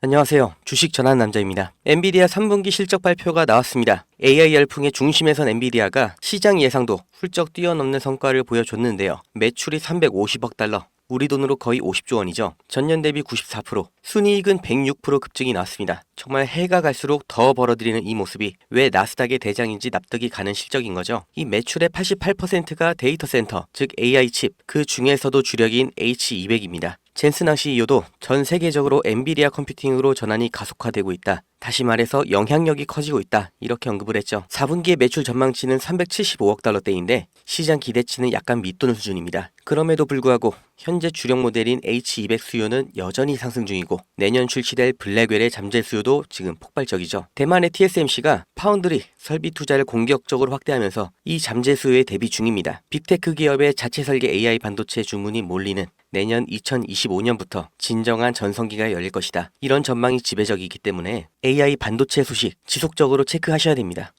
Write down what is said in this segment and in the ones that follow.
안녕하세요. 주식 전하는 남자입니다. 엔비디아 3분기 실적 발표가 나왔습니다. AI 열풍의 중심에 선 엔비디아가 시장 예상도 훌쩍 뛰어넘는 성과를 보여줬는데요. 매출이 350억 달러, 우리 돈으로 거의 50조 원이죠. 전년 대비 94%, 순이익은 106% 급증이 나왔습니다. 정말 해가 갈수록 더 벌어들이는 이 모습이 왜 나스닥의 대장인지 납득이 가는 실적인 거죠. 이 매출의 88%가 데이터 센터, 즉 AI 칩, 그 중에서도 주력인 H200입니다. 젠슨 황 CEO도 전 세계적으로 엔비디아 컴퓨팅으로 전환이 가속화되고 있다. 다시 말해서 영향력이 커지고 있다. 이렇게 언급을 했죠. 4분기의 매출 전망치는 375억 달러대인데 시장 기대치는 약간 밑도는 수준입니다. 그럼에도 불구하고 현재 주력 모델인 H200 수요는 여전히 상승 중이고 내년 출시될 블랙웰의 잠재 수요도 지금 폭발적이죠. 대만의 TSMC가 파운드리 설비 투자를 공격적으로 확대하면서 이 잠재 수요에 대비 중입니다. 빅테크 기업의 자체 설계 AI 반도체 주문이 몰리는 내년 2025년부터 진정한 전성기가 열릴 것이다. 이런 전망이 지배적이기 때문에 AI 반도체 소식 지속적으로 체크하셔야 됩니다.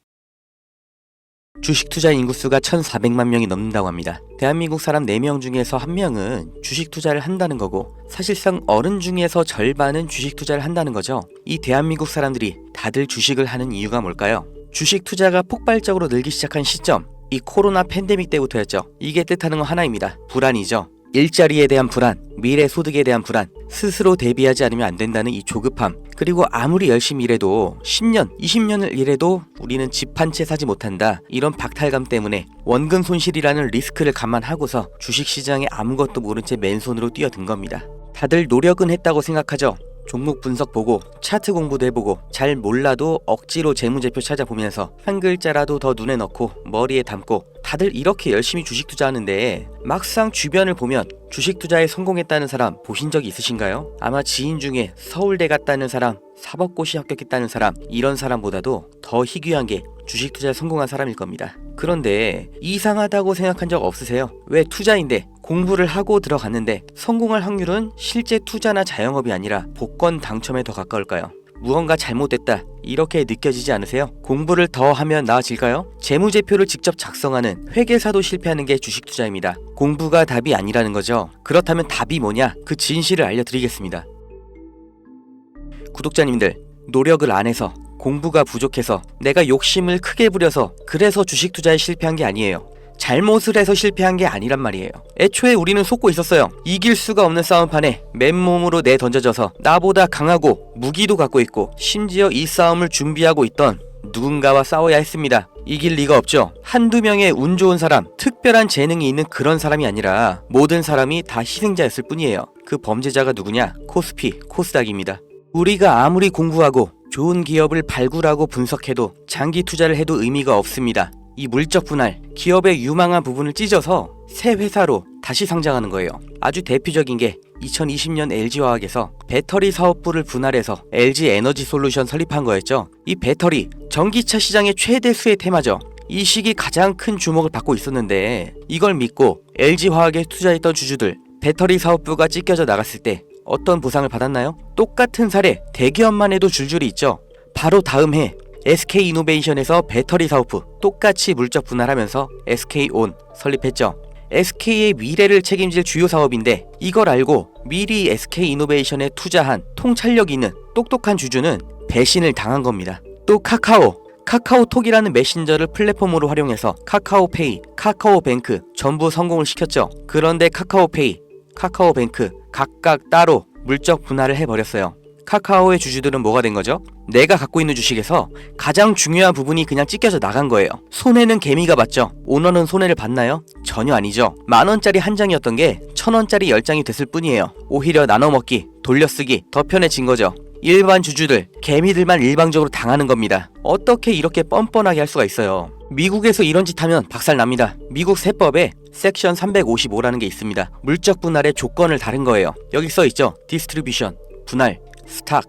주식 투자 인구수가 1,400만 명이 넘는다고 합니다. 대한민국 사람 4명 중에서 1명은 주식 투자를 한다는 거고 사실상 어른 중에서 절반은 주식 투자를 한다는 거죠. 이 대한민국 사람들이 다들 주식을 하는 이유가 뭘까요? 주식 투자가 폭발적으로 늘기 시작한 시점, 이 코로나 팬데믹 때부터였죠. 이게 뜻하는 건 하나입니다. 불안이죠. 일자리에 대한 불안, 미래 소득에 대한 불안, 스스로 대비하지 않으면 안 된다는 이 조급함, 그리고 아무리 열심히 일해도 10년, 20년을 일해도 우리는 집 한 채 사지 못한다. 이런 박탈감 때문에 원금 손실이라는 리스크를 감안하고서 주식시장에 아무것도 모른 채 맨손으로 뛰어든 겁니다. 다들 노력은 했다고 생각하죠. 종목 분석 보고 차트 공부도 해보고 잘 몰라도 억지로 재무제표 찾아보면서 한 글자라도 더 눈에 넣고 머리에 담고 다들 이렇게 열심히 주식 투자하는데 막상 주변을 보면 주식 투자에 성공했다는 사람 보신 적 있으신가요? 아마 지인 중에 서울대 갔다는 사람, 사법고시 합격했다는 사람, 이런 사람보다도 더 희귀한 게 주식 투자에 성공한 사람일 겁니다. 그런데 이상하다고 생각한 적 없으세요? 왜 투자인데 공부를 하고 들어갔는데 성공할 확률은 실제 투자나 자영업이 아니라 복권 당첨에 더 가까울까요? 무언가 잘못됐다 이렇게 느껴지지 않으세요? 공부를 더 하면 나아질까요? 재무제표를 직접 작성하는 회계사도 실패하는 게 주식 투자입니다. 공부가 답이 아니라는 거죠. 그렇다면 답이 뭐냐? 그 진실을 알려드리겠습니다. 구독자님들, 노력을 안 해서 공부가 부족해서 내가 욕심을 크게 부려서 그래서 주식 투자에 실패한 게 아니에요. 잘못을 해서 실패한 게 아니란 말이에요. 애초에 우리는 속고 있었어요. 이길 수가 없는 싸움판에 맨몸으로 내던져져서 나보다 강하고 무기도 갖고 있고 심지어 이 싸움을 준비하고 있던 누군가와 싸워야 했습니다. 이길 리가 없죠. 한두 명의 운 좋은 사람, 특별한 재능이 있는 그런 사람이 아니라 모든 사람이 다 희생자였을 뿐이에요. 그 범죄자가 누구냐? 코스피, 코스닥입니다. 우리가 아무리 공부하고 좋은 기업을 발굴하고 분석해도 장기 투자를 해도 의미가 없습니다. 이 물적 분할, 기업의 유망한 부분을 찢어서 새 회사로 다시 상장하는 거예요. 아주 대표적인 게 2020년 LG화학에서 배터리 사업부를 분할해서 LG 에너지 솔루션 설립한 거였죠. 이 배터리, 전기차 시장의 최대 수혜 테마죠. 이 시기 가장 큰 주목을 받고 있었는데 이걸 믿고 LG화학에 투자했던 주주들, 배터리 사업부가 찢겨져 나갔을 때 어떤 보상을 받았나요? 똑같은 사례, 대기업만 해도 줄줄이 있죠. 바로 다음 해 SK이노베이션에서 배터리 사업부 똑같이 물적 분할하면서 SK온 설립했죠. SK의 미래를 책임질 주요 사업인데 이걸 알고 미리 SK이노베이션에 투자한 통찰력 있는 똑똑한 주주는 배신을 당한 겁니다. 또 카카오톡이라는 메신저를 플랫폼으로 활용해서 카카오페이, 카카오뱅크 전부 성공을 시켰죠. 그런데 카카오페이, 카카오뱅크 각각 따로 물적 분할을 해버렸어요. 카카오의 주주들은 뭐가 된 거죠? 내가 갖고 있는 주식에서 가장 중요한 부분이 그냥 찢겨져 나간 거예요. 손해는 개미가 봤죠. 오너는 손해를 봤나요? 전혀 아니죠. 10,000원짜리 한 장이었던 게 1,000원짜리 10장이 됐을 뿐이에요. 오히려 나눠먹기, 돌려쓰기 더 편해진 거죠. 일반 주주들, 개미들만 일방적으로 당하는 겁니다. 어떻게 이렇게 뻔뻔하게 할 수가 있어요? 미국에서 이런 짓 하면 박살납니다. 미국 세법에 섹션 355라는 게 있습니다. 물적 분할의 조건을 다른 거예요. 여기 써있죠. 디스트리뷰션, 분할, 스탁,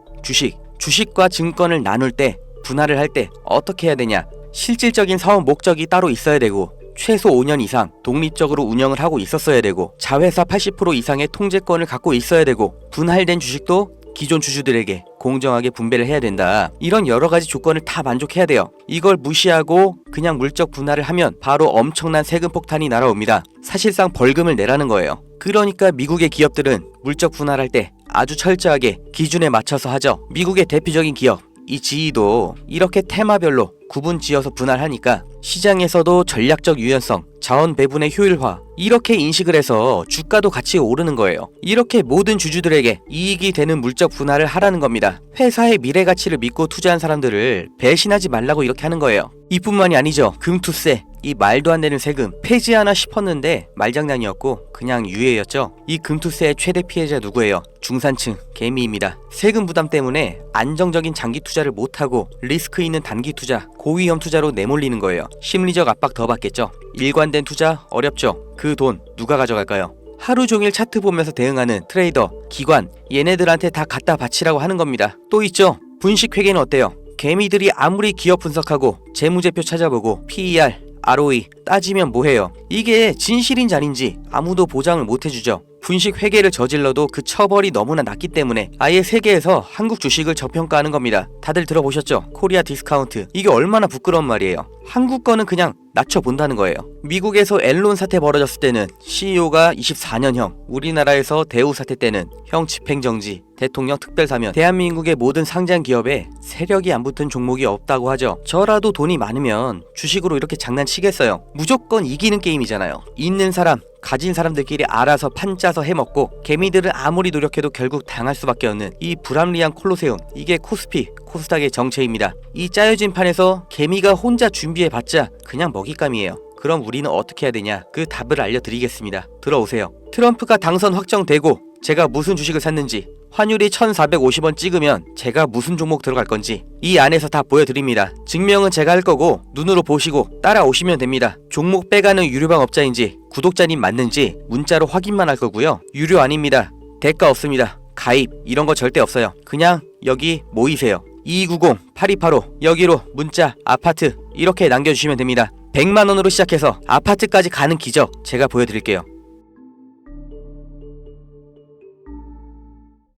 주식과 증권을 나눌 때, 분할을 할 때 어떻게 해야 되냐? 실질적인 사업 목적이 따로 있어야 되고 최소 5년 이상 독립적으로 운영을 하고 있었어야 되고 자회사 80% 이상의 통제권을 갖고 있어야 되고 분할된 주식도 기존 주주들에게 공정하게 분배를 해야 된다. 이런 여러 가지 조건을 다 만족해야 돼요. 이걸 무시하고 그냥 물적 분할을 하면 바로 엄청난 세금 폭탄이 날아옵니다. 사실상 벌금을 내라는 거예요. 그러니까 미국의 기업들은 물적 분할할 때 아주 철저하게 기준에 맞춰서 하죠. 미국의 대표적인 기업 이 GE도 이렇게 테마별로 구분 지어서 분할하니까 시장에서도 전략적 유연성, 자원 배분의 효율화 이렇게 인식을 해서 주가도 같이 오르는 거예요. 이렇게 모든 주주들에게 이익이 되는 물적 분할을 하라는 겁니다. 회사의 미래 가치를 믿고 투자한 사람들을 배신하지 말라고 이렇게 하는 거예요. 이뿐만이 아니죠. 금투세, 이 말도 안 되는 세금 폐지하나 싶었는데 말장난이었고 그냥 유예였죠. 이 금투세의 최대 피해자 누구예요? 중산층, 개미입니다. 세금 부담 때문에 안정적인 장기 투자를 못하고 리스크 있는 단기 투자, 고위험 투자로 내몰리는 거예요. 심리적 압박 더 받겠죠. 일관된 투자 어렵죠. 그 돈 누가 가져갈까요? 하루 종일 차트 보면서 대응하는 트레이더, 기관 얘네들한테 다 갖다 바치라고 하는 겁니다. 또 있죠. 분식회계는 어때요? 개미들이 아무리 기업 분석하고 재무제표 찾아보고 PER, ROE 따지면 뭐해요? 이게 진실인지 아닌지 아무도 보장을 못 해주죠. 분식 회계를 저질러도 그 처벌이 너무나 낮기 때문에 아예 세계에서 한국 주식을 저평가하는 겁니다. 다들 들어보셨죠? 코리아 디스카운트. 이게 얼마나 부끄러운 말이에요. 한국 거는 그냥 낮춰본다는 거예요. 미국에서 앨런 사태 벌어졌을 때는 CEO가 24년형, 우리나라에서 대우 사태 때는 형 집행정지, 대통령 특별사면, 대한민국의 모든 상장 기업에 세력이 안 붙은 종목이 없다고 하죠. 저라도 돈이 많으면 주식으로 이렇게 장난치겠어요. 무조건 이기는 게임이잖아요. 있는 사람, 가진 사람들끼리 알아서 판 짜서 해먹고 개미들은 아무리 노력해도 결국 당할 수밖에 없는 이 불합리한 콜로세움, 이게 코스피, 코스닥의 정체입니다. 이 짜여진 판에서 개미가 혼자 준비해봤자 그냥 먹잇감이에요. 그럼 우리는 어떻게 해야 되냐? 그 답을 알려드리겠습니다. 들어오세요. 트럼프가 당선 확정되고 제가 무슨 주식을 샀는지, 환율이 1450원 찍으면 제가 무슨 종목 들어갈 건지 이 안에서 다 보여드립니다. 증명은 제가 할 거고 눈으로 보시고 따라오시면 됩니다. 종목 빼가는 유료방 업자인지 구독자님 맞는지 문자로 확인만 할 거고요. 유료 아닙니다. 대가 없습니다. 가입 이런 거 절대 없어요. 그냥 여기 모이세요. 2290-8285 여기로 문자, 아파트 이렇게 남겨주시면 됩니다. 100만원으로 시작해서 아파트까지 가는 기적 제가 보여드릴게요.